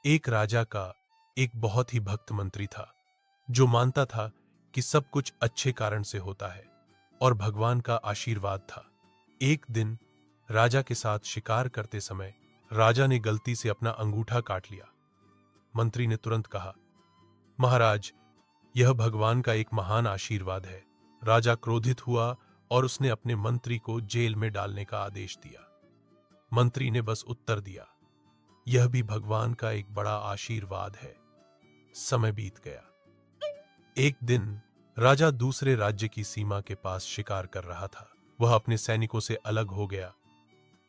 एक राजा का एक बहुत ही भक्त मंत्री था जो मानता था कि सब कुछ अच्छे कारण से होता है और भगवान का आशीर्वाद था। एक दिन राजा के साथ शिकार करते समय राजा ने गलती से अपना अंगूठा काट लिया। मंत्री ने तुरंत कहा, महाराज, यह भगवान का एक महान आशीर्वाद है। राजा क्रोधित हुआ और उसने अपने मंत्री को जेल में डालने का आदेश दिया। मंत्री ने बस उत्तर दिया, यह भी भगवान का एक बड़ा आशीर्वाद है। समय बीत गया। एक दिन राजा दूसरे राज्य की सीमा के पास शिकार कर रहा था। वह अपने सैनिकों से अलग हो गया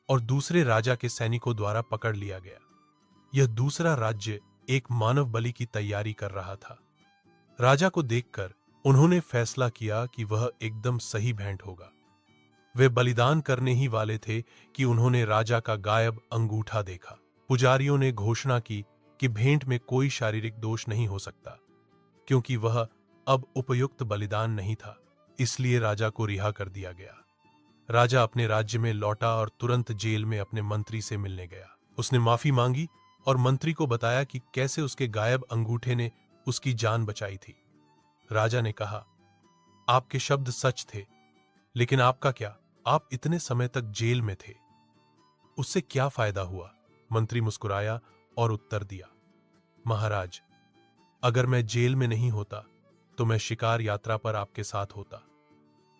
और दूसरे राजा के सैनिकों द्वारा पकड़ लिया गया। यह दूसरा राज्य एक मानव बलि की तैयारी कर रहा था। राजा को देखकर उन्होंने फैसला किया कि वह एकदम सही भेंट होगा। वे बलिदान करने ही वाले थे कि उन्होंने राजा का गायब अंगूठा देखा। पुजारियों ने घोषणा की कि भेंट में कोई शारीरिक दोष नहीं हो सकता, क्योंकि वह अब उपयुक्त बलिदान नहीं था। इसलिए राजा को रिहा कर दिया गया। राजा अपने राज्य में लौटा और तुरंत जेल में अपने मंत्री से मिलने गया। उसने माफी मांगी और मंत्री को बताया कि कैसे उसके गायब अंगूठे ने उसकी जान बचाई थी। राजा ने कहा, आपके शब्द सच थे, लेकिन आपका क्या? आप इतने समय तक जेल में थे, उससे क्या फायदा हुआ? मंत्री मुस्कुराया और उत्तर दिया, महाराज, अगर मैं जेल में नहीं होता तो मैं शिकार यात्रा पर आपके साथ होता,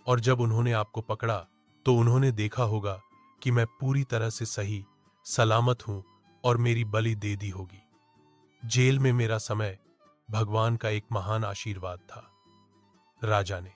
और जब उन्होंने आपको पकड़ा तो उन्होंने देखा होगा कि मैं पूरी तरह से सही सलामत हूं और मेरी बलि दे दी होगी। जेल में मेरा समय भगवान का एक महान आशीर्वाद था। राजा ने